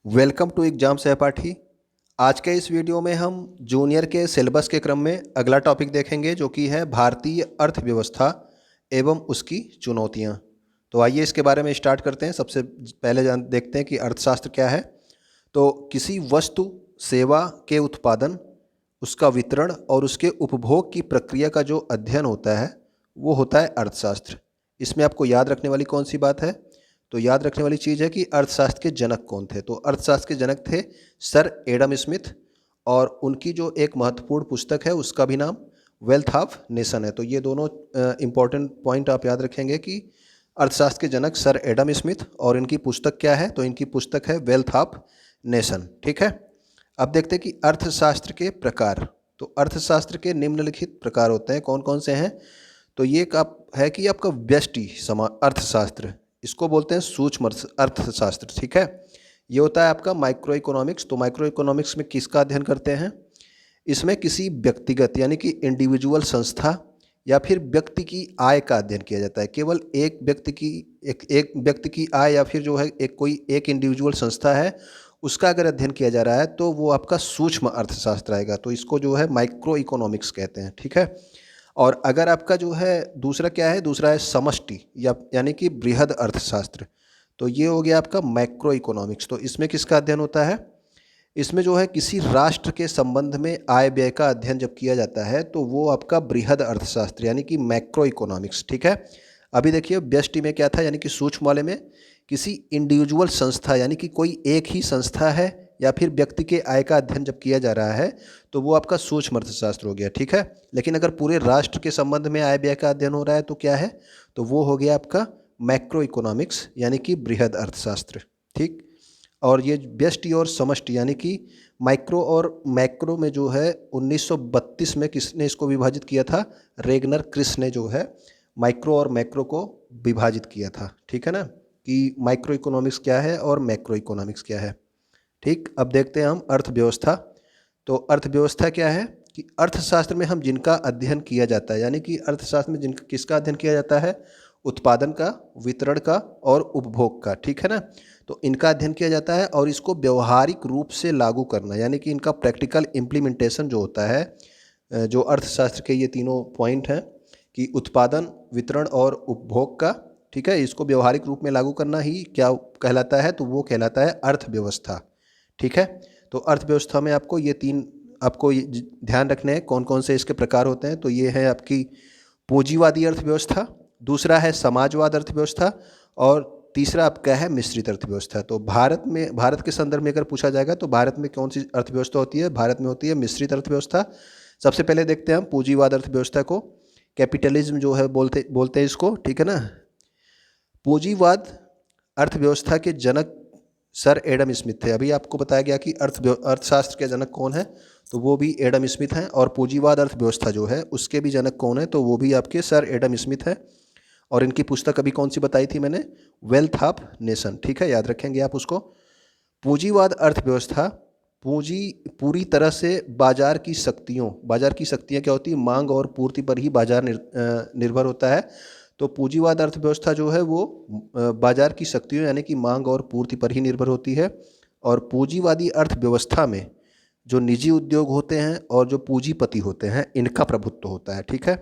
Welcome to exam सहपाठी। आज के इस वीडियो में हम जूनियर के सिलेबस के क्रम में अगला टॉपिक देखेंगे जो कि है भारतीय अर्थव्यवस्था एवं उसकी चुनौतियां। तो आइए इसके बारे में स्टार्ट करते हैं। सबसे पहले देखते हैं कि अर्थशास्त्र क्या है। तो किसी वस्तु सेवा के उत्पादन, उसका वितरण और उसके उपभोग की प्रक्रिया का जो अध्ययन होता है वो होता है अर्थशास्त्र। इसमें आपको याद रखने वाली कौन सी बात है? तो याद रखने वाली चीज़ है कि अर्थशास्त्र के जनक कौन थे। तो अर्थशास्त्र के जनक थे सर एडम स्मिथ, और उनकी जो एक महत्वपूर्ण पुस्तक है उसका भी नाम वेल्थ ऑफ नेशन है। तो ये दोनों इंपॉर्टेंट पॉइंट आप याद रखेंगे कि अर्थशास्त्र के जनक सर एडम स्मिथ और इनकी पुस्तक क्या है। तो इनकी पुस्तक है वेल्थ ऑफ नेशन। ठीक है। अब देखते हैं कि अर्थशास्त्र के प्रकार। तो अर्थशास्त्र के निम्नलिखित प्रकार होते हैं। कौन कौन से हैं? तो ये है कि आपका व्यष्टि अर्थशास्त्र, इसको बोलते हैं सूक्ष्म अर्थशास्त्र। ठीक है। ये होता है आपका माइक्रो इकोनॉमिक्स। तो माइक्रो इकोनॉमिक्स में किसका अध्ययन करते हैं? इसमें किसी व्यक्तिगत यानी कि इंडिविजुअल संस्था या फिर व्यक्ति की आय का अध्ययन किया जाता है। केवल एक व्यक्ति की एक व्यक्ति की आय या फिर जो है एक इंडिविजुअल संस्था है उसका अगर अध्ययन किया जा रहा है तो वो आपका सूक्ष्म अर्थशास्त्र आएगा। तो इसको जो है माइक्रो इकोनॉमिक्स कहते हैं। ठीक है। और अगर आपका जो है दूसरा क्या है? दूसरा है समष्टि यानी कि बृहद अर्थशास्त्र। तो ये हो गया आपका मैक्रो इकोनॉमिक्स। तो इसमें किसका अध्ययन होता है? इसमें जो है किसी राष्ट्र के संबंध में आय व्यय का अध्ययन जब किया जाता है तो वो आपका बृहद अर्थशास्त्र यानी कि मैक्रो इकोनॉमिक्स। ठीक है। अभी देखिए व्यष्टि में क्या था, यानी कि सूक्ष्म वाले में किसी इंडिविजुअल संस्था यानी कि कोई एक ही संस्था है या फिर व्यक्ति के आय का अध्ययन जब किया जा रहा है तो वो आपका सूक्ष्म अर्थशास्त्र हो गया। ठीक है। लेकिन अगर पूरे राष्ट्र के संबंध में आय व्यय का अध्ययन हो रहा है तो क्या है? तो वो हो गया आपका मैक्रो इकोनॉमिक्स यानी कि बृहद अर्थशास्त्र। ठीक। और ये व्यष्टि और समष्टि यानी कि माइक्रो और मैक्रो में जो है 1932 में किसने इसको विभाजित किया था? रेगनर क्रिस ने जो है माइक्रो और मैक्रो को विभाजित किया था। ठीक है ना, कि माइक्रो इकोनॉमिक्स क्या है और मैक्रो इकोनॉमिक्स क्या है। ठीक। अब देखते हैं हम अर्थव्यवस्था। तो अर्थव्यवस्था क्या है कि अर्थशास्त्र में हम जिनका अध्ययन किया जाता है, यानी कि अर्थशास्त्र में जिनका किसका अध्ययन किया जाता है? उत्पादन का, वितरण का और उपभोग का। ठीक है ना। तो इनका अध्ययन किया जाता है और इसको व्यवहारिक रूप से लागू करना यानी कि इनका प्रैक्टिकल इम्प्लीमेंटेशन जो होता है, जो अर्थशास्त्र के ये तीनों पॉइंट हैं कि उत्पादन, वितरण और उपभोग का, ठीक है, इसको व्यवहारिक रूप में लागू करना ही क्या कहलाता है? तो वो कहलाता है अर्थव्यवस्था। ठीक है। तो अर्थव्यवस्था में आपको ये तीन ध्यान रखने हैं कौन कौन से इसके प्रकार होते हैं। तो ये है आपकी पूंजीवादी अर्थव्यवस्था, दूसरा है समाजवाद अर्थव्यवस्था और तीसरा आपका है मिश्रित अर्थव्यवस्था। तो भारत के संदर्भ में अगर पूछा जाएगा तो भारत में कौन सी अर्थव्यवस्था होती है? भारत में होती है मिश्रित अर्थव्यवस्था। सबसे पहले देखते हैं हम पूंजीवाद अर्थव्यवस्था को। कैपिटलिज्म जो है बोलते हैं इसको। ठीक है ना। पूंजीवाद अर्थव्यवस्था के जनक सर एडम स्मिथ थे। अभी आपको बताया गया कि अर्थशास्त्र के जनक कौन है, तो वो भी एडम स्मिथ हैं। और पूंजीवाद अर्थव्यवस्था जो है उसके भी जनक कौन है? तो वो भी आपके सर एडम स्मिथ है। और इनकी पुस्तक अभी कौन सी बताई थी मैंने? Wealth of nation. ठीक है, याद रखेंगे आप उसको। पूंजीवाद अर्थव्यवस्था पूंजी पूरी तरह से बाजार की शक्तियाँ क्या होती है? मांग और पूर्ति पर ही बाजार निर्भर होता है। तो पूंजीवाद अर्थव्यवस्था जो है वो बाजार की शक्तियों यानी कि मांग और पूर्ति पर ही निर्भर होती है। और पूंजीवादी अर्थव्यवस्था में जो निजी उद्योग होते हैं और जो पूंजीपति होते हैं इनका प्रभुत्व होता है। ठीक है।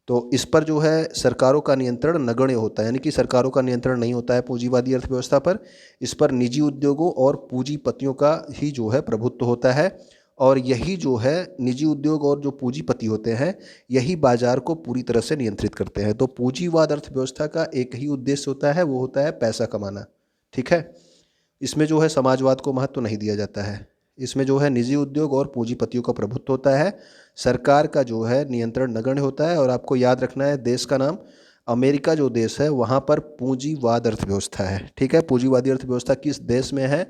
तो इस पर जो है सरकारों का नियंत्रण नगण्य होता है, यानी कि सरकारों का नियंत्रण नहीं होता है पूंजीवादी अर्थव्यवस्था पर। इस पर निजी उद्योगों और पूंजीपतियों का ही जो है प्रभुत्व होता है। और यही जो है निजी उद्योग और जो पूंजीपति होते हैं यही बाजार को पूरी तरह से नियंत्रित करते हैं। तो पूंजीवाद अर्थव्यवस्था का एक ही उद्देश्य होता है, वो होता है पैसा कमाना। ठीक है। इसमें जो है समाजवाद को महत्व नहीं दिया जाता है। इसमें जो है निजी उद्योग और पूंजीपतियों का प्रभुत्व होता है। सरकार का जो है नियंत्रण नगण्य होता है। और आपको याद रखना है देश का नाम, अमेरिका जो देश है वहाँ पर पूंजीवाद अर्थव्यवस्था है। ठीक है। पूंजीवादी अर्थव्यवस्था किस देश में है?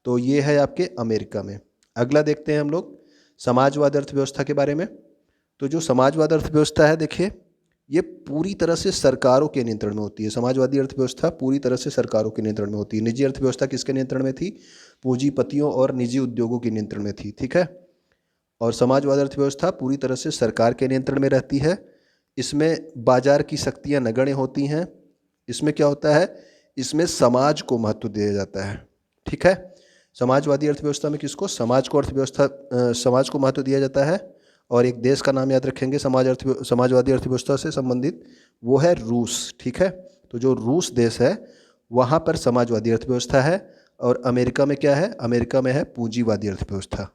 तो ये है आपके अमेरिका में। अगला देखते हैं हम लोग समाजवाद अर्थव्यवस्था के बारे में। तो जो समाजवाद अर्थव्यवस्था है देखिए, ये पूरी तरह से सरकारों के नियंत्रण में होती है। समाजवादी अर्थव्यवस्था पूरी तरह से सरकारों के नियंत्रण में होती है। निजी अर्थव्यवस्था किसके नियंत्रण में थी? पूंजीपतियों और निजी उद्योगों के नियंत्रण में थी। ठीक है। और समाजवाद अर्थव्यवस्था पूरी तरह से सरकार के नियंत्रण में रहती है। इसमें बाजार की शक्तियाँ नगण्य होती हैं। इसमें क्या होता है? इसमें समाज को महत्व दिया जाता है। ठीक है। समाजवादी अर्थव्यवस्था में किसको, समाज को अर्थव्यवस्था समाज को महत्व दिया जाता है। और एक देश का नाम याद रखेंगे समाजवादी अर्थव्यवस्था से संबंधित, वो है रूस। ठीक है, तो जो रूस देश है वहाँ पर समाजवादी अर्थव्यवस्था है। और अमेरिका में क्या है, अमेरिका में है पूंजीवादी अर्थव्यवस्था।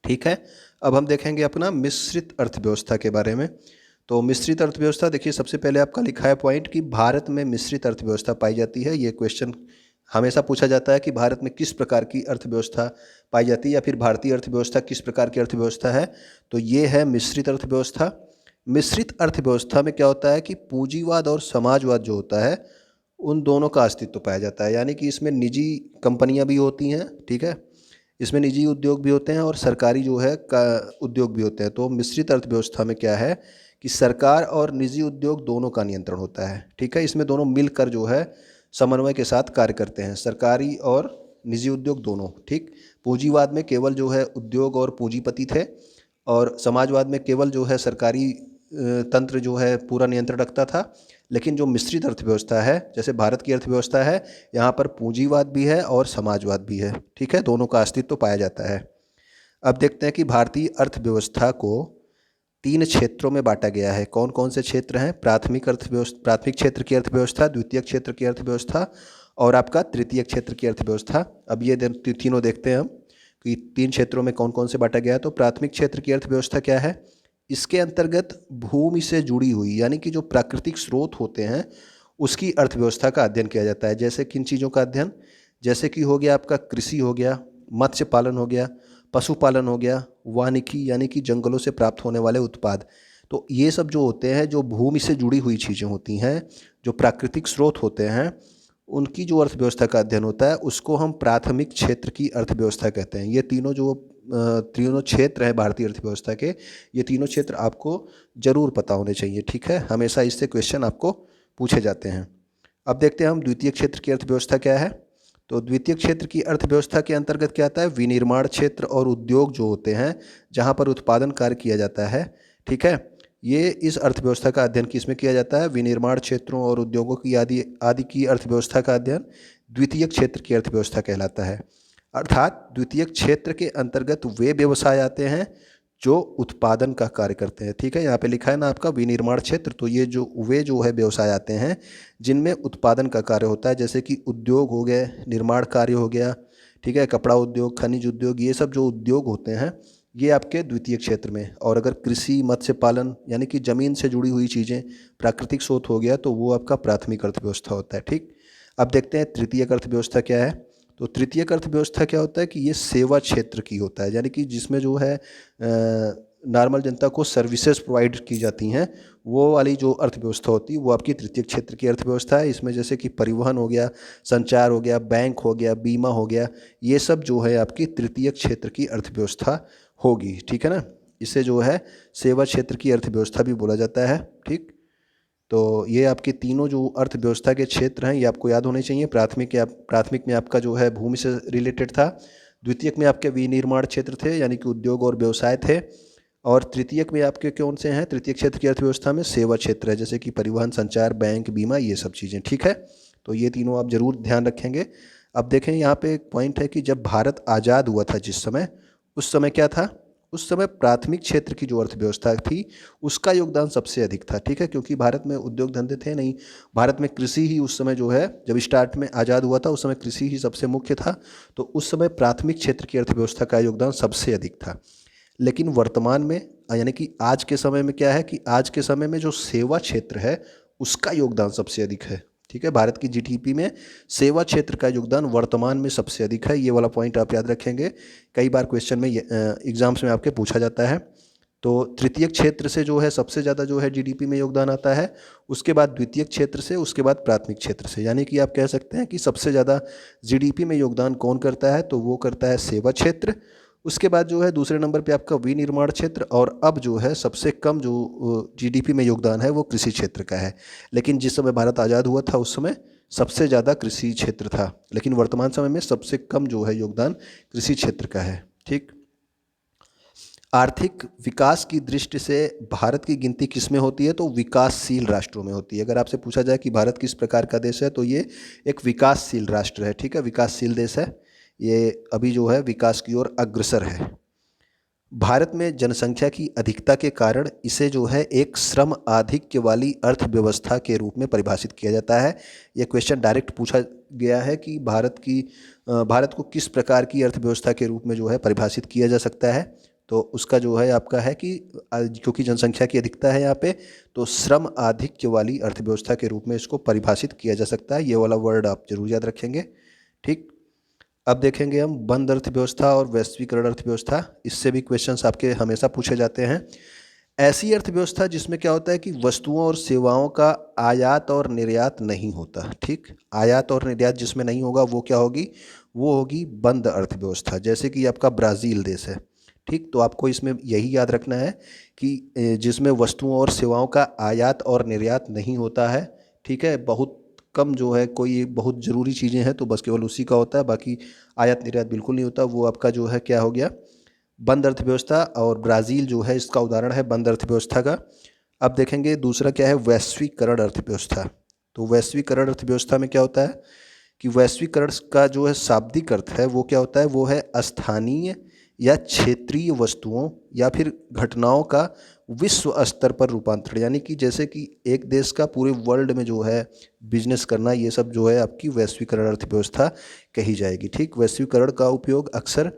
ठीक है, अब हम देखेंगे अपना मिश्रित अर्थव्यवस्था के बारे में। तो मिश्रित अर्थव्यवस्था देखिए, सबसे पहले आपका लिखा है पॉइंट कि भारत में मिश्रित अर्थव्यवस्था पाई जाती है। ये क्वेश्चन हमेशा पूछा जाता है कि भारत में किस प्रकार की अर्थव्यवस्था पाई जाती है, या फिर भारतीय अर्थव्यवस्था किस प्रकार की अर्थव्यवस्था है। तो ये है मिश्रित अर्थव्यवस्था। मिश्रित अर्थव्यवस्था में क्या होता है कि पूंजीवाद और समाजवाद जो होता है उन दोनों का अस्तित्व पाया जाता है, यानी कि इसमें निजी कंपनियां भी होती हैं। ठीक है, इसमें निजी उद्योग भी होते हैं और सरकारी जो है का उद्योग भी होते हैं। तो मिश्रित अर्थव्यवस्था में क्या है कि सरकार और निजी उद्योग दोनों का नियंत्रण होता है। ठीक है, इसमें दोनों मिलकर जो है समन्वय के साथ कार्य करते हैं, सरकारी और निजी उद्योग दोनों। ठीक, पूंजीवाद में केवल जो है उद्योग और पूंजीपति थे, और समाजवाद में केवल जो है सरकारी तंत्र जो है पूरा नियंत्रण रखता था। लेकिन जो मिश्रित अर्थव्यवस्था है, जैसे भारत की अर्थव्यवस्था है, यहाँ पर पूंजीवाद भी है और समाजवाद भी है। ठीक है, दोनों का अस्तित्व पाया जाता है। अब देखते हैं कि भारतीय अर्थव्यवस्था को 3 क्षेत्रों में बांटा गया है। कौन कौन से क्षेत्र हैं, प्राथमिक क्षेत्र की अर्थव्यवस्था, द्वितीय क्षेत्र की अर्थव्यवस्था और आपका तृतीय क्षेत्र की अर्थव्यवस्था। अब ये तीनों देखते हैं हम कि 3 क्षेत्रों में कौन कौन से बांटा गया है। तो प्राथमिक क्षेत्र की अर्थव्यवस्था क्या है, इसके अंतर्गत भूमि से जुड़ी हुई, यानी कि जो प्राकृतिक स्रोत होते हैं उसकी अर्थव्यवस्था का अध्ययन किया जाता है। जैसे किन चीज़ों का अध्ययन, जैसे कि हो गया आपका कृषि हो गया, मत्स्य पालन हो गया, पशुपालन हो गया, वानिकी यानी कि जंगलों से प्राप्त होने वाले उत्पाद। तो ये सब जो होते हैं, जो भूमि से जुड़ी हुई चीज़ें होती हैं, जो प्राकृतिक स्रोत होते हैं, उनकी जो अर्थव्यवस्था का अध्ययन होता है उसको हम प्राथमिक क्षेत्र की अर्थव्यवस्था कहते हैं। ये तीनों क्षेत्र हैं भारतीय अर्थव्यवस्था के, ये तीनों क्षेत्र आपको जरूर पता होने चाहिए। ठीक है, हमेशा इससे क्वेश्चन आपको पूछे जाते हैं। अब देखते हैं हम द्वितीय क्षेत्र की अर्थव्यवस्था क्या है। तो द्वितीय क्षेत्र की अर्थव्यवस्था के अंतर्गत क्या आता है, विनिर्माण क्षेत्र और उद्योग जो होते हैं, जहाँ पर उत्पादन कार्य किया जाता है। ठीक है, ये इस अर्थव्यवस्था का अध्ययन किस में किया जाता है, विनिर्माण क्षेत्रों और उद्योगों की आदि की अर्थव्यवस्था का अध्ययन द्वितीय क्षेत्र की अर्थव्यवस्था कहलाता है। अर्थात द्वितीय क्षेत्र के अंतर्गत वे व्यवसाय आते हैं जो उत्पादन का कार्य करते हैं। ठीक है, यहाँ पे लिखा है ना आपका विनिर्माण क्षेत्र, तो ये जो है व्यवसाय आते हैं जिनमें उत्पादन का कार्य होता है, जैसे कि उद्योग हो गए, निर्माण कार्य हो गया। ठीक है, कपड़ा उद्योग, खनिज उद्योग, ये सब जो उद्योग होते हैं ये आपके द्वितीय क्षेत्र में। और अगर कृषि, मत्स्य पालन यानी कि ज़मीन से जुड़ी हुई चीज़ें, प्राकृतिक स्रोत हो गया, तो वो आपका प्राथमिक अर्थव्यवस्था होता है। ठीक, अब देखते हैं तृतीय अर्थव्यवस्था क्या है। तो तृतीय अर्थव्यवस्था क्या होता है कि ये सेवा क्षेत्र की होता है, यानी कि जिसमें जो है नॉर्मल जनता को सर्विसेज प्रोवाइड की जाती हैं, वो वाली जो अर्थव्यवस्था होती है वो आपकी तृतीय क्षेत्र की अर्थव्यवस्था है। इसमें जैसे कि परिवहन हो गया, संचार हो गया, बैंक हो गया, बीमा हो गया, ये सब जो है आपकी तृतीय क्षेत्र की अर्थव्यवस्था होगी। ठीक है ना, इसे जो है सेवा क्षेत्र की अर्थव्यवस्था भी बोला जाता है। ठीक, तो ये आपके तीनों जो अर्थव्यवस्था के क्षेत्र हैं ये आपको याद होने चाहिए। प्राथमिक में आपका जो है भूमि से रिलेटेड था, द्वितीयक में आपके विनिर्माण क्षेत्र थे यानी कि उद्योग और व्यवसाय थे, और तृतीयक में आपके कौन से हैं, तृतीय क्षेत्र की अर्थव्यवस्था में सेवा क्षेत्र है, जैसे कि परिवहन, संचार, बैंक, बीमा, ये सब चीज़ें। ठीक है, तो ये तीनों आप जरूर ध्यान रखेंगे। अब देखें यहाँ पे एक पॉइंट है कि जब भारत आज़ाद हुआ था जिस समय, उस समय क्या था, उस समय प्राथमिक क्षेत्र की जो अर्थव्यवस्था थी उसका योगदान सबसे अधिक था। ठीक है, क्योंकि भारत में उद्योग धंधे थे नहीं, भारत में कृषि ही उस समय जो है, जब स्टार्ट में आज़ाद हुआ था उस समय कृषि ही सबसे मुख्य था, तो उस समय प्राथमिक क्षेत्र की अर्थव्यवस्था का योगदान सबसे अधिक था। लेकिन वर्तमान में यानी कि आज के समय में क्या है कि आज के समय में जो सेवा क्षेत्र है उसका योगदान सबसे अधिक है। ठीक है, भारत की जीडीपी में सेवा क्षेत्र का योगदान वर्तमान में सबसे अधिक है। ये वाला पॉइंट आप याद रखेंगे, कई बार क्वेश्चन में एग्जाम्स में आपके पूछा जाता है। तो तृतीय क्षेत्र से जो है सबसे ज़्यादा जो है जीडीपी में योगदान आता है, उसके बाद द्वितीय क्षेत्र से, उसके बाद प्राथमिक क्षेत्र से। यानी कि आप कह सकते हैं कि सबसे ज़्यादा जीडीपी में योगदान कौन करता है, तो वो करता है सेवा क्षेत्र। उसके बाद जो है दूसरे नंबर पे आपका विनिर्माण क्षेत्र, और अब जो है सबसे कम जो जीडीपी में योगदान है वो कृषि क्षेत्र का है। लेकिन जिस समय भारत आज़ाद हुआ था उस समय सबसे ज़्यादा कृषि क्षेत्र था, लेकिन वर्तमान समय में सबसे कम जो है योगदान कृषि क्षेत्र का है। ठीक, आर्थिक विकास की दृष्टि से भारत की गिनती किस में होती है, तो विकासशील राष्ट्रों में होती है। अगर आपसे पूछा जाए कि भारत किस प्रकार का देश है, तो ये एक विकासशील राष्ट्र है। ठीक है, विकासशील देश है। ये अभी जो है विकास की ओर अग्रसर है। भारत में जनसंख्या की अधिकता के कारण इसे जो है एक श्रम आधिक्य वाली अर्थव्यवस्था के रूप में परिभाषित किया जाता है। ये क्वेश्चन डायरेक्ट पूछा गया है कि भारत को किस प्रकार की अर्थव्यवस्था के रूप में जो है परिभाषित किया जा सकता है। तो उसका जो है आपका है कि क्योंकि जनसंख्या की अधिकता है यहाँ पे, तो श्रम आधिक्य वाली अर्थव्यवस्था के रूप में इसको परिभाषित किया जा सकता है। ये वाला वर्ड आप जरूर याद रखेंगे। ठीक, अब देखेंगे हम बंद अर्थव्यवस्था और वैश्वीकरण अर्थव्यवस्था। इससे भी क्वेश्चंस आपके हमेशा पूछे जाते हैं। ऐसी अर्थव्यवस्था जिसमें क्या होता है कि वस्तुओं और सेवाओं का आयात और निर्यात नहीं होता। ठीक, आयात और निर्यात जिसमें नहीं होगा वो क्या होगी, वो होगी बंद अर्थव्यवस्था। जैसे कि आपका ब्राज़ील देश है। ठीक, तो आपको इसमें यही याद रखना है कि जिसमें वस्तुओं और सेवाओं का आयात और निर्यात नहीं होता है। ठीक है, बहुत कम जो है, कोई बहुत ज़रूरी चीज़ें हैं तो बस केवल उसी का होता है, बाकी आयात निर्यात बिल्कुल नहीं होता। वो आपका जो है क्या हो गया, बंद अर्थव्यवस्था। और ब्राज़ील जो है इसका उदाहरण है बंद अर्थव्यवस्था का। अब देखेंगे दूसरा क्या है, वैश्वीकरण अर्थव्यवस्था। तो वैश्वीकरण अर्थव्यवस्था में क्या होता है कि वैश्वीकरण का जो है शाब्दिक अर्थ है वो क्या होता है, वो है स्थानीय या क्षेत्रीय वस्तुओं या फिर घटनाओं का विश्व स्तर पर रूपांतरण। यानी कि जैसे कि एक देश का पूरे वर्ल्ड में जो है बिजनेस करना, ये सब जो है आपकी वैश्वीकरण अर्थव्यवस्था कही जाएगी। ठीक, वैश्वीकरण का उपयोग अक्सर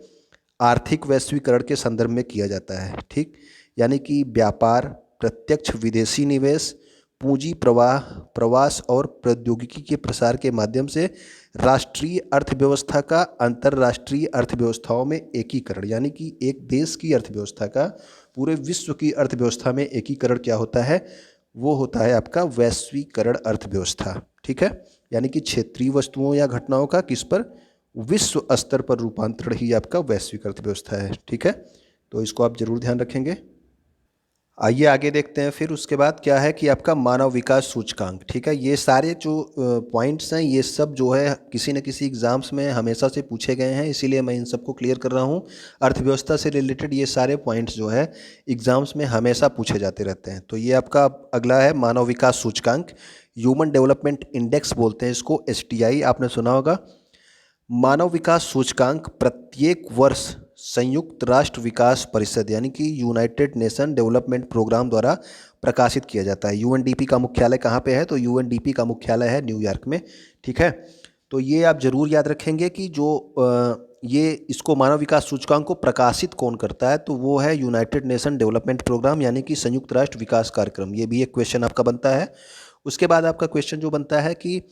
आर्थिक वैश्वीकरण के संदर्भ में किया जाता है। ठीक, यानी कि व्यापार, प्रत्यक्ष विदेशी निवेश, पूंजी प्रवाह, प्रवास और प्रौद्योगिकी के प्रसार के माध्यम से राष्ट्रीय अर्थव्यवस्था का अंतर्राष्ट्रीय अर्थव्यवस्थाओं में एकीकरण। यानी कि एक देश की अर्थव्यवस्था का पूरे विश्व की अर्थव्यवस्था में एकीकरण क्या होता है, वो होता है आपका वैश्वीकरण अर्थव्यवस्था। ठीक है, यानी कि क्षेत्रीय वस्तुओं या घटनाओं का किस पर, विश्व स्तर पर रूपांतरण ही आपका वैश्विक अर्थव्यवस्था है। ठीक है, तो इसको आप जरूर ध्यान रखेंगे। आइए आगे देखते हैं। फिर उसके बाद क्या है कि आपका मानव विकास सूचकांक। ठीक है, ये सारे जो पॉइंट्स हैं ये सब जो है किसी न किसी एग्जाम्स में हमेशा से पूछे गए हैं, इसीलिए मैं इन सबको क्लियर कर रहा हूँ। अर्थव्यवस्था से रिलेटेड ये सारे पॉइंट्स जो है एग्जाम्स में हमेशा पूछे जाते रहते हैं। तो ये आपका अगला है मानव विकास सूचकांक, ह्यूमन डेवलपमेंट इंडेक्स बोलते हैं इसको, SDI आपने सुना होगा। मानव विकास सूचकांक प्रत्येक वर्ष संयुक्त राष्ट्र विकास परिषद यानी कि यूनाइटेड नेशन डेवलपमेंट प्रोग्राम द्वारा प्रकाशित किया जाता है। UNDP का मुख्यालय कहाँ पे है, तो UNDP का मुख्यालय है न्यूयॉर्क में। ठीक है, तो ये आप जरूर याद रखेंगे कि ये इसको मानव विकास सूचकांक को प्रकाशित कौन करता है, तो वो है यूनाइटेड नेशन डेवलपमेंट प्रोग्राम यानी कि संयुक्त राष्ट्र विकास कार्यक्रम। ये भी एक क्वेश्चन आपका बनता है। उसके बाद आपका क्वेश्चन जो बनता है कि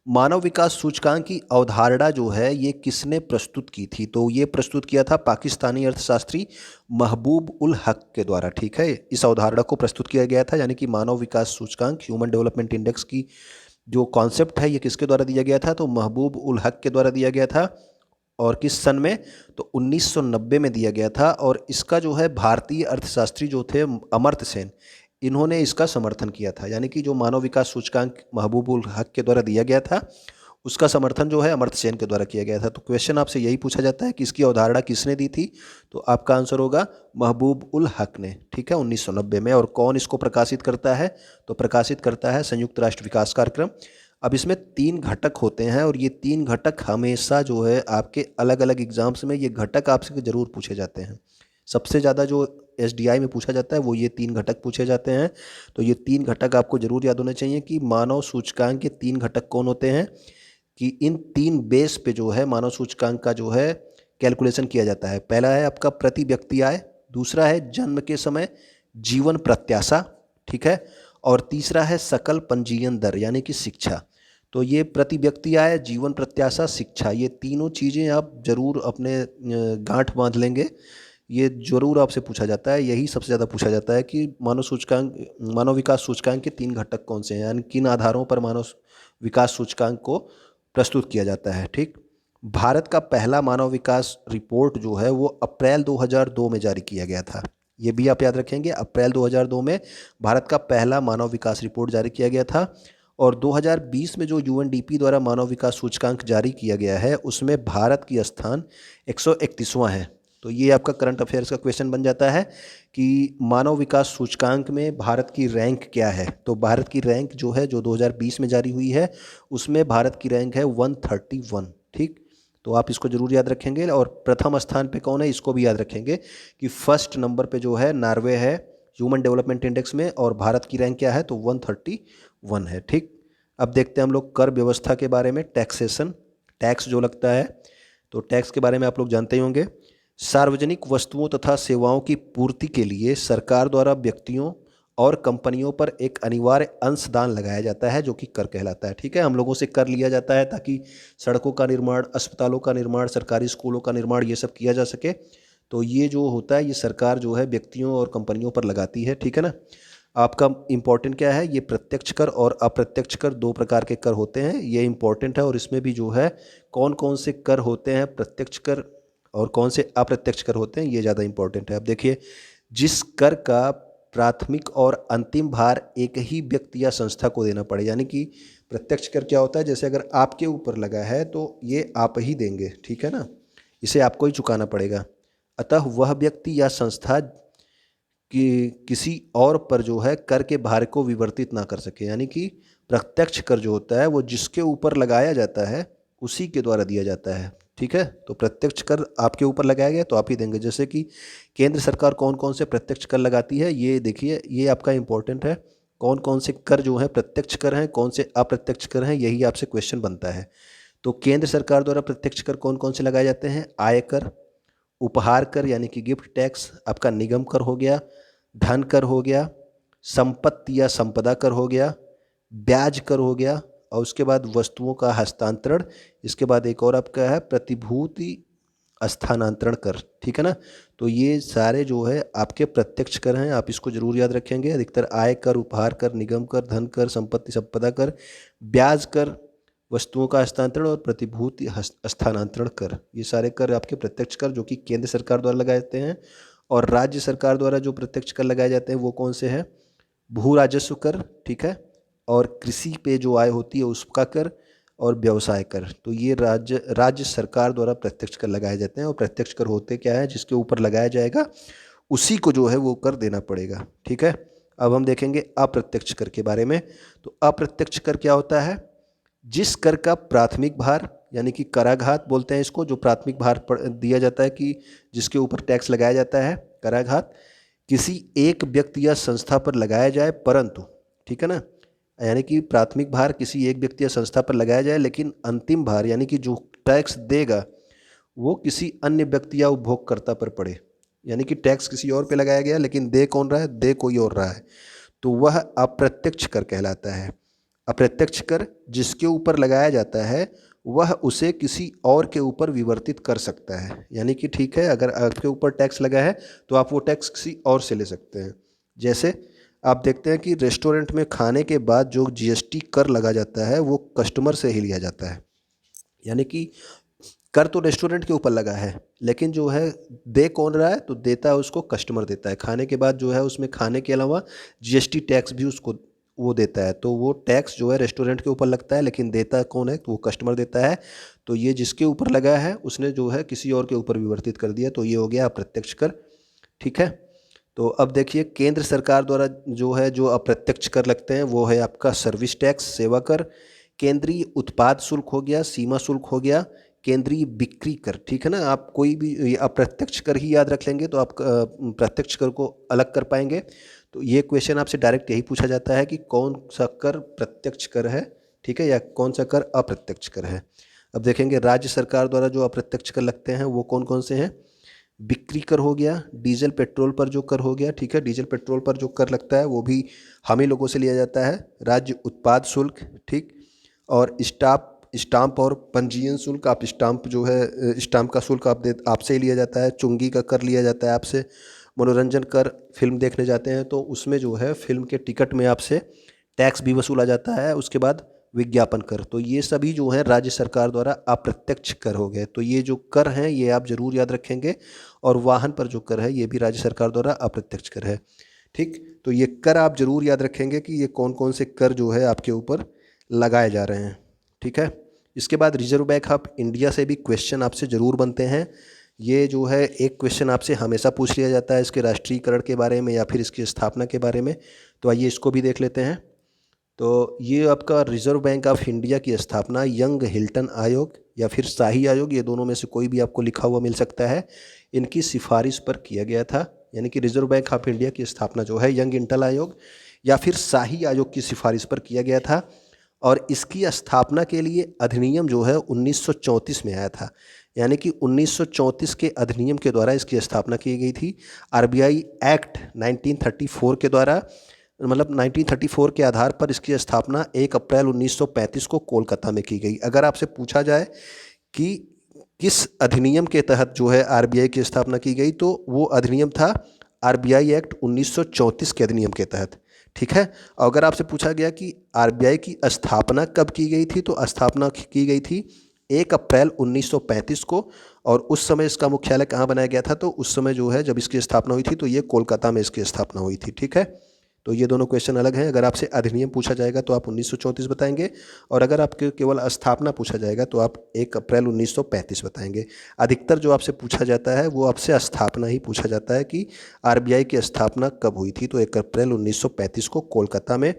मानव विकास सूचकांक की अवधारणा जो है ये किसने प्रस्तुत की थी, तो ये प्रस्तुत किया था पाकिस्तानी अर्थशास्त्री महबूब उल हक के द्वारा। ठीक है, इस अवधारणा को प्रस्तुत किया गया था, यानी कि मानव विकास सूचकांक ह्यूमन डेवलपमेंट इंडेक्स की जो कॉन्सेप्ट है ये किसके द्वारा दिया गया था, तो महबूब उल हक के द्वारा दिया गया था। और किस सन में, तो 1990 में दिया गया था। और इसका जो है भारतीय अर्थशास्त्री जो थे अमर्त्य सेन, इन्होंने इसका समर्थन किया था। यानी कि जो मानव विकास सूचकांक महबूब उल हक के द्वारा दिया गया था उसका समर्थन जो है अमर्त्य सेन के द्वारा किया गया था। तो क्वेश्चन आपसे यही पूछा जाता है कि इसकी अवधारणा किसने दी थी, तो आपका आंसर होगा महबूब उल हक ने। ठीक है, 1990 में। और कौन इसको प्रकाशित करता है, तो प्रकाशित करता है संयुक्त राष्ट्र विकास कार्यक्रम। अब इसमें 3 घटक होते हैं और ये 3 घटक हमेशा जो है आपके अलग अलग एग्जाम्स में ये घटक आपसे ज़रूर पूछे जाते हैं। सबसे ज़्यादा जो SDI में पूछा जाता है वो ये 3 घटक पूछे जाते हैं। तो ये 3 घटक आपको जरूर याद होने चाहिए कि मानव सूचकांक के 3 घटक कौन होते हैं, कि इन 3 बेस पे जो है मानव सूचकांक का जो है कैलकुलेशन किया जाता है। पहला है आपका प्रति व्यक्ति आय, दूसरा है जन्म के समय जीवन प्रत्याशा, ठीक है, और तीसरा है सकल पंजीयन दर यानी कि शिक्षा। तो ये प्रति व्यक्ति आय, जीवन प्रत्याशा, शिक्षा, ये तीनों चीज़ें आप जरूर अपने गांठ बांध लेंगे। ये जरूर आपसे पूछा जाता है, यही सबसे ज़्यादा पूछा जाता है कि मानव विकास सूचकांक के 3 घटक कौन से हैं, यानी किन आधारों पर मानव विकास सूचकांक को प्रस्तुत किया जाता है। ठीक, भारत का पहला मानव विकास रिपोर्ट जो है वो अप्रैल 2002 में जारी किया गया था। ये भी आप याद रखेंगे, अप्रैल 2002 में भारत का पहला मानव विकास रिपोर्ट जारी किया गया था। और 2020 में जो UNDP द्वारा मानव विकास सूचकांक जारी किया गया है उसमें भारत की स्थान 131वां है। तो ये आपका करंट अफेयर्स का क्वेश्चन बन जाता है कि मानव विकास सूचकांक में भारत की रैंक क्या है। तो भारत की रैंक जो है जो 2020 में जारी हुई है उसमें भारत की रैंक है 131। ठीक, तो आप इसको जरूर याद रखेंगे। और प्रथम स्थान पे कौन है इसको भी याद रखेंगे कि फर्स्ट नंबर पे जो है नॉर्वे है ह्यूमन डेवलपमेंट इंडेक्स में, और भारत की रैंक क्या है तो 131 है। ठीक, अब देखते हैं हम लोग कर व्यवस्था के बारे में। टैक्सेशन, टैक्स जो लगता है, तो टैक्स के बारे में आप लोग जानते ही होंगे। सार्वजनिक वस्तुओं तथा सेवाओं की पूर्ति के लिए सरकार द्वारा व्यक्तियों और कंपनियों पर एक अनिवार्य अंशदान लगाया जाता है जो कि कर कहलाता है। ठीक है, हम लोगों से कर लिया जाता है ताकि सड़कों का निर्माण, अस्पतालों का निर्माण, सरकारी स्कूलों का निर्माण ये सब किया जा सके। तो ये जो होता है ये सरकार जो है व्यक्तियों और कंपनियों पर लगाती है। ठीक है ना। आपका इम्पोर्टेंट क्या है, ये प्रत्यक्ष कर और अप्रत्यक्ष कर दो प्रकार के कर होते हैं, ये इम्पोर्टेंट है। और इसमें भी जो है कौन कौन से कर होते हैं, प्रत्यक्ष कर और कौन से अप्रत्यक्ष कर होते हैं, ये ज़्यादा इम्पोर्टेंट है। अब देखिए, जिस कर का प्राथमिक और अंतिम भार एक ही व्यक्ति या संस्था को देना पड़े, यानी कि प्रत्यक्ष कर क्या होता है, जैसे अगर आपके ऊपर लगा है तो ये आप ही देंगे। ठीक है ना, इसे आपको ही चुकाना पड़ेगा। अतः वह व्यक्ति या संस्था कि किसी और पर जो है कर के भार को विवर्तित ना कर सके, यानी कि प्रत्यक्ष कर जो होता है वो जिसके ऊपर लगाया जाता है उसी के द्वारा दिया जाता है। ठीक है, तो प्रत्यक्ष कर आपके ऊपर लगाया गया तो आप ही देंगे। जैसे कि केंद्र सरकार कौन कौन से प्रत्यक्ष कर लगाती है, ये देखिए, ये आपका इंपॉर्टेंट है। कौन कौन से कर जो है प्रत्यक्ष कर हैं, कौन से अप्रत्यक्ष कर हैं, यही आपसे क्वेश्चन बनता है। तो केंद्र सरकार द्वारा प्रत्यक्ष कर कौन कौन से लगाए जाते हैं, आयकर, उपहार कर यानी कि गिफ्ट टैक्स, आपका निगम कर हो गया, धन कर हो गया, संपत्ति या संपदा कर हो गया, ब्याज कर हो गया, और उसके बाद वस्तुओं का हस्तांतरण, इसके बाद एक और आपका है प्रतिभूति स्थानांतरण कर। ठीक है ना, तो ये सारे जो है आपके प्रत्यक्ष कर हैं, आप इसको जरूर याद रखेंगे। अधिकतर आय कर, उपहार कर, निगम कर, धन कर, संपत्ति संपदा कर, ब्याज कर, वस्तुओं का हस्तांतरण और प्रतिभूति स्थानांतरण कर, ये सारे कर आपके प्रत्यक्ष कर जो कि केंद्र सरकार द्वारा लगाए जाते हैं। और राज्य सरकार द्वारा जो प्रत्यक्ष कर लगाए जाते हैं वो कौन से हैं, भू राजस्व कर, ठीक है, और कृषि पे जो आय होती है उसका कर, और व्यवसाय कर। तो ये राज्य सरकार द्वारा प्रत्यक्ष कर लगाए जाते हैं। और प्रत्यक्ष कर होते क्या है, जिसके ऊपर लगाया जाएगा उसी को जो है वो कर देना पड़ेगा। ठीक है, अब हम देखेंगे अप्रत्यक्ष कर के बारे में। तो अप्रत्यक्ष कर क्या होता है, जिस कर का प्राथमिक भार यानी कि कराघात बोलते हैं इसको, जो प्राथमिक भार दिया जाता है कि जिसके ऊपर टैक्स लगाया जाता है, कराघात, किसी एक व्यक्ति या संस्था पर लगाया जाए परंतु, ठीक है ना, यानी कि प्राथमिक भार किसी एक व्यक्ति या संस्था पर लगाया जाए लेकिन अंतिम भार यानी कि जो टैक्स देगा वो किसी अन्य व्यक्ति या उपभोगकर्ता पर पड़े, यानी कि टैक्स किसी और पे लगाया गया लेकिन दे कौन रहा है, दे कोई और रहा है, तो वह अप्रत्यक्ष कर कहलाता है। अप्रत्यक्ष कर जिसके ऊपर लगाया जाता है वह उसे किसी और के ऊपर विवर्तित कर सकता है, यानी कि ठीक है, अगर आपके ऊपर टैक्स लगा है तो आप वो टैक्स किसी और से ले सकते हैं। जैसे आप देखते हैं कि रेस्टोरेंट में खाने के बाद जो जीएसटी कर लगा जाता है वो कस्टमर से ही लिया जाता है, यानी कि कर तो रेस्टोरेंट के ऊपर लगा है लेकिन जो है दे कौन रहा है, तो देता है उसको कस्टमर देता है। खाने के बाद जो है उसमें खाने के अलावा जीएसटी टैक्स भी उसको वो देता है, तो वो टैक्स जो है रेस्टोरेंट के ऊपर लगता है लेकिन देता कौन है, तो वो कस्टमर देता है। तो ये जिसके ऊपर लगा है उसने जो है किसी और के ऊपर विवर्तित कर दिया, तो ये हो गया अप्रत्यक्ष कर। ठीक है, तो अब देखिए केंद्र सरकार द्वारा जो है जो अप्रत्यक्ष कर लगते हैं वो है आपका सर्विस टैक्स, सेवा कर, केंद्रीय उत्पाद शुल्क हो गया, सीमा शुल्क हो गया, केंद्रीय बिक्री कर। ठीक है ना, आप कोई भी अप्रत्यक्ष कर ही याद रख लेंगे तो आप प्रत्यक्ष कर को अलग कर पाएंगे। तो ये क्वेश्चन आपसे डायरेक्ट यही पूछा जाता है कि कौन सा कर प्रत्यक्ष कर है, ठीक है, या कौन सा कर अप्रत्यक्ष कर है। अब देखेंगे राज्य सरकार द्वारा जो अप्रत्यक्ष कर लगते हैं वो कौन कौन से हैं, बिक्री कर हो गया, डीजल पेट्रोल पर जो कर हो गया, ठीक है, डीजल पेट्रोल पर जो कर लगता है वो भी हम ही लोगों से लिया जाता है, राज्य उत्पाद शुल्क, ठीक, और स्टाम्प और पंजीयन शुल्क, आप स्टाम्प जो है स्टाम्प का शुल्क आपसे ही लिया जाता है, चुंगी का कर लिया जाता है आपसे, मनोरंजन कर, फिल्म देखने जाते हैं तो उसमें जो है फिल्म के टिकट में आपसे टैक्स भी वसूला जाता है, उसके बाद विज्ञापन कर। तो ये सभी जो है राज्य सरकार द्वारा अप्रत्यक्ष कर हो गए। तो ये जो कर हैं ये आप जरूर याद रखेंगे, और वाहन पर जो कर है ये भी राज्य सरकार द्वारा अप्रत्यक्ष कर है। ठीक, तो ये कर आप जरूर याद रखेंगे कि ये कौन कौन से कर जो है आपके ऊपर लगाए जा रहे हैं। ठीक है, इसके बाद रिजर्व बैंक ऑफ इंडिया से भी क्वेश्चन आपसे ज़रूर बनते हैं। ये जो है एक क्वेश्चन आपसे हमेशा पूछ लिया जाता है इसके राष्ट्रीयकरण के बारे में या फिर इसकी स्थापना के बारे में, तो आइए इसको भी देख लेते हैं। तो ये आपका रिजर्व बैंक ऑफ इंडिया की स्थापना यंग हिल्टन आयोग या फिर शाही आयोग, ये दोनों में से कोई भी आपको लिखा हुआ मिल सकता है, इनकी सिफारिश पर किया गया था। यानी कि रिजर्व बैंक ऑफ इंडिया की स्थापना जो है यंग हिल्टन आयोग या फिर शाही आयोग की सिफारिश पर किया गया था। और इसकी स्थापना के लिए अधिनियम जो है 1934 में आया था। यानी कि 1934 के अधिनियम के द्वारा इसकी स्थापना की गई थी। आरबीआई एक्ट 1934 के द्वारा, मतलब 1934 के आधार पर इसकी स्थापना 1 अप्रैल 1935 को कोलकाता में की गई। अगर आपसे पूछा जाए कि किस अधिनियम के तहत जो है आरबीआई की स्थापना की गई, तो वो अधिनियम था आरबीआई एक्ट 1934 के अधिनियम के तहत। ठीक है। अगर आपसे पूछा गया कि आरबीआई की स्थापना कब की गई थी, तो स्थापना की गई थी 1 अप्रैल 1935 को। और उस समय इसका मुख्यालय कहाँ बनाया गया था, तो उस समय जो है जब इसकी स्थापना हुई थी तो ये कोलकाता में इसकी स्थापना हुई थी। ठीक है। तो ये दोनों क्वेश्चन अलग हैं। अगर आपसे अधिनियम पूछा जाएगा तो आप 1934 बताएंगे, और अगर आपके केवल स्थापना पूछा जाएगा तो आप 1 अप्रैल 1935 बताएंगे। अधिकतर जो आपसे पूछा जाता है वो आपसे स्थापना ही पूछा जाता है कि आरबीआई की स्थापना कब हुई थी, तो 1 अप्रैल 1935 को कोलकाता में।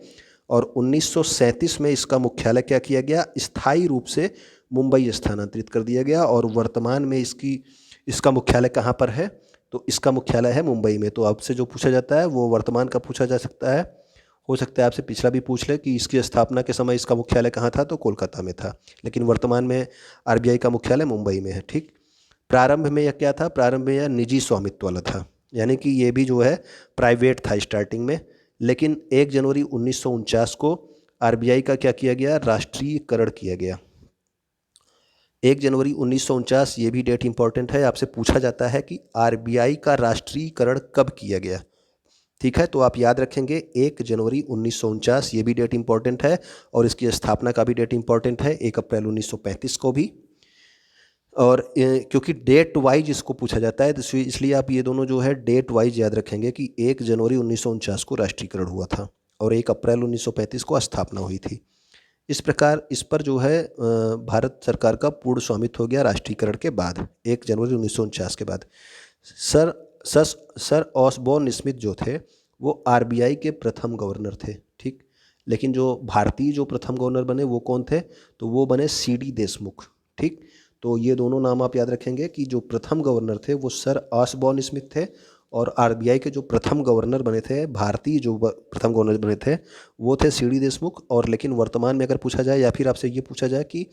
और 1937 में इसका मुख्यालय क्या किया गया, स्थायी रूप से मुंबई स्थानांतरित कर दिया गया। और वर्तमान में इसका मुख्यालय कहाँ पर है, तो इसका मुख्यालय है मुंबई में। तो आपसे जो पूछा जाता है वो वर्तमान का पूछा जा सकता है। हो सकता है आपसे पिछला भी पूछ ले कि इसकी स्थापना के समय इसका मुख्यालय कहाँ था, तो कोलकाता में था, लेकिन वर्तमान में आरबीआई का मुख्यालय मुंबई में है। ठीक। प्रारंभ में यह क्या था, प्रारंभ में यह निजी स्वामित्व वाला था, यानी कि ये भी जो है प्राइवेट था स्टार्टिंग में। लेकिन 1 जनवरी 1949 को आरबीआई का क्या किया गया, राष्ट्रीयकरण किया गया। 1 जनवरी 1949, ये भी डेट इंपॉर्टेंट है। आपसे पूछा जाता है कि आरबीआई का राष्ट्रीयकरण कब किया गया। ठीक है। तो आप याद रखेंगे 1 जनवरी 1949, ये भी डेट इंपॉर्टेंट है। और इसकी स्थापना का भी डेट इंपॉर्टेंट है, 1 अप्रैल 1935 को भी। और क्योंकि डेट वाइज इसको पूछा जाता है, तो इसलिए आप ये दोनों जो है डेट वाइज याद रखेंगे कि 1 जनवरी 1949 को राष्ट्रीयकरण हुआ था और 1 अप्रैल 1935 को स्थापना हुई थी। इस प्रकार इस पर जो है भारत सरकार का पूर्ण स्वामित्व हो गया राष्ट्रीयकरण के बाद, 1 जनवरी 1949 के बाद। Sir sir sir Osborne Smith जो थे वो आरबीआई के प्रथम गवर्नर थे। ठीक। लेकिन जो भारतीय जो प्रथम गवर्नर बने वो कौन थे, तो वो बने सीडी देशमुख। ठीक। तो ये दोनों नाम आप याद रखेंगे कि जो प्रथम गवर्नर थे वो सर ऑसबोर्न स्मिथ थे, और आरबीआई के जो प्रथम गवर्नर बने थे, भारतीय जो प्रथम गवर्नर बने थे, वो थे सीडी देशमुख। और लेकिन वर्तमान में अगर पूछा जाए या फिर आपसे ये पूछा जाए कि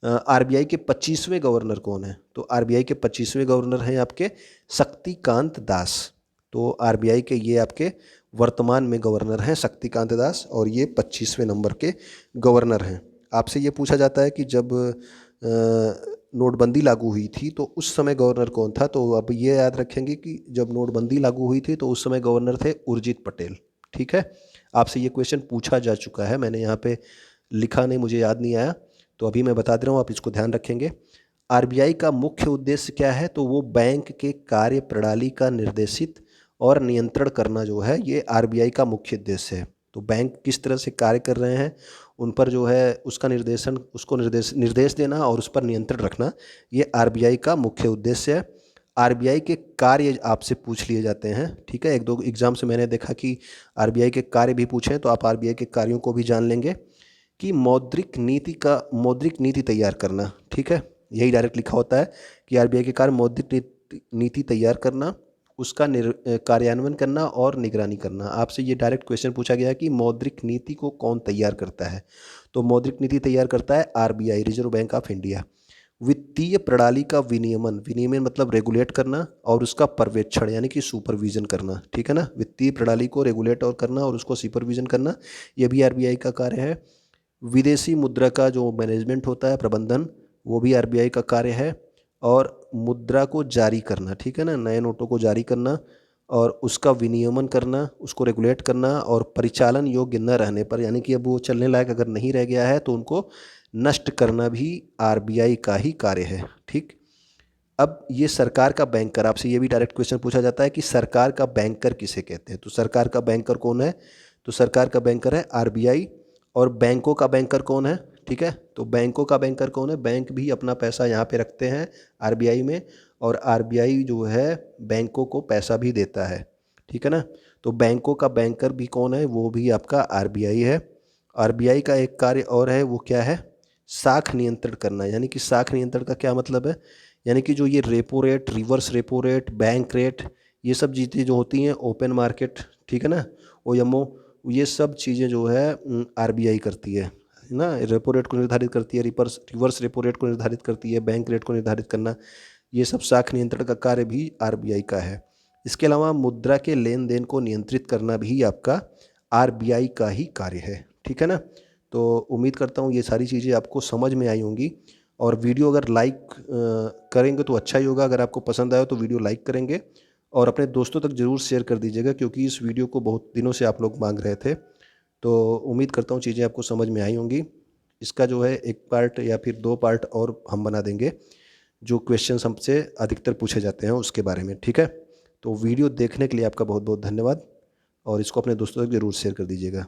आरबीआई के 25वें गवर्नर कौन है, तो आरबीआई के 25वें गवर्नर हैं आपके शक्तिकांत दास। तो आरबीआई के ये आपके वर्तमान में गवर्नर हैं शक्तिकांत दास, और ये 25वें नंबर के गवर्नर हैं। आपसे ये पूछा जाता है कि जब नोटबंदी लागू हुई थी तो उस समय गवर्नर कौन था, तो अब ये याद रखेंगे कि जब नोटबंदी लागू हुई थी तो उस समय गवर्नर थे उर्जित पटेल। ठीक है। आपसे ये क्वेश्चन पूछा जा चुका है, मैंने यहाँ पे लिखा नहीं, मुझे याद नहीं आया, तो अभी मैं बता दे रहा हूँ, आप इसको ध्यान रखेंगे। आरबीआई का मुख्य उद्देश्य क्या है, तो वो बैंक के कार्य प्रणाली का निर्देशित और नियंत्रण करना जो है ये आरबीआई का मुख्य उद्देश्य है। तो बैंक किस तरह से कार्य कर रहे हैं उन पर जो है उसका निर्देश देना और उस पर नियंत्रण रखना, ये आरबीआई का मुख्य उद्देश्य है। आरबीआई के कार्य आपसे पूछ लिए जाते हैं। ठीक है। 1-2 एग्जाम से मैंने देखा कि आरबीआई के कार्य भी पूछे हैं, तो आप आरबीआई के कार्यों को भी जान लेंगे कि मौद्रिक नीति तैयार करना। ठीक है। यही डायरेक्ट लिखा होता है कि आरबीआई के कार्य मौद्रिक नीति तैयार करना, उसका कार्यान्वयन करना और निगरानी करना। आपसे ये डायरेक्ट क्वेश्चन पूछा गया है कि मौद्रिक नीति को कौन तैयार करता है, तो मौद्रिक नीति तैयार करता है RBI, reserve bank of India. वित्तीय प्रणाली का विनियमन मतलब रेगुलेट करना, और उसका पर्यवेक्षण यानी कि सुपरविजन करना। ठीक है ना। वित्तीय प्रणाली को रेगुलेट और करना और उसको सुपरविजन करना, ये भी आरबीआई का कार्य है। विदेशी मुद्रा का जो मैनेजमेंट होता है, प्रबंधन, वो भी आरबीआई का कार्य है। और मुद्रा को जारी करना, ठीक है ना, नए नोटों को जारी करना और उसका विनियमन करना, उसको रेगुलेट करना, और परिचालन योग्य न रहने पर, यानी कि अब वो चलने लायक अगर नहीं रह गया है तो उनको नष्ट करना भी आरबीआई का ही कार्य है। ठीक। अब ये सरकार का बैंकर, आपसे ये भी डायरेक्ट क्वेश्चन पूछा जाता है कि सरकार का बैंकर किसे कहते हैं, तो सरकार का बैंकर कौन है, तो सरकार का बैंकर है आरबीआई। और बैंकों का बैंकर कौन है, ठीक है, तो बैंकों का बैंकर कौन है, बैंक भी अपना पैसा यहाँ पे रखते हैं आरबीआई में, और आरबीआई जो है बैंकों को पैसा भी देता है। ठीक है ना। तो बैंकों का बैंकर भी कौन है, वो भी आपका आरबीआई है। आरबीआई का एक कार्य और है, वो क्या है? साख नियंत्रण करना। यानी कि साख नियंत्रण का क्या मतलब है? यानी कि जो ये repo rate, reverse repo rate, bank rate, ये सब चीज़ें जो होती हैं, ओपन मार्केट, ठीक है ना, ओएमओ, ये सब चीज़ें जो है आरबीआई करती है ना। रेपो रेट को निर्धारित करती है, रिवर्स रेपो रेट को निर्धारित करती है, बैंक रेट को निर्धारित करना, ये सब साख नियंत्रण का कार्य भी आरबीआई का है। इसके अलावा मुद्रा के लेन देन को नियंत्रित करना भी आपका आरबीआई का ही कार्य है, ठीक है ना। तो उम्मीद करता हूँ ये सारी चीज़ें आपको समझ में आई होंगी। और वीडियो अगर लाइक करेंगे तो अच्छा ही होगा। अगर आपको पसंद आया तो वीडियो लाइक करेंगे और अपने दोस्तों तक ज़रूर शेयर कर दीजिएगा, क्योंकि इस वीडियो को बहुत दिनों से आप लोग मांग रहे थे। तो उम्मीद करता हूँ चीज़ें आपको समझ में आई होंगी। इसका जो है एक पार्ट या फिर 2 पार्ट और हम बना देंगे, जो क्वेश्चंस हमसे अधिकतर पूछे जाते हैं उसके बारे में, ठीक है। तो वीडियो देखने के लिए आपका बहुत बहुत धन्यवाद और इसको अपने दोस्तों तक ज़रूर शेयर कर दीजिएगा।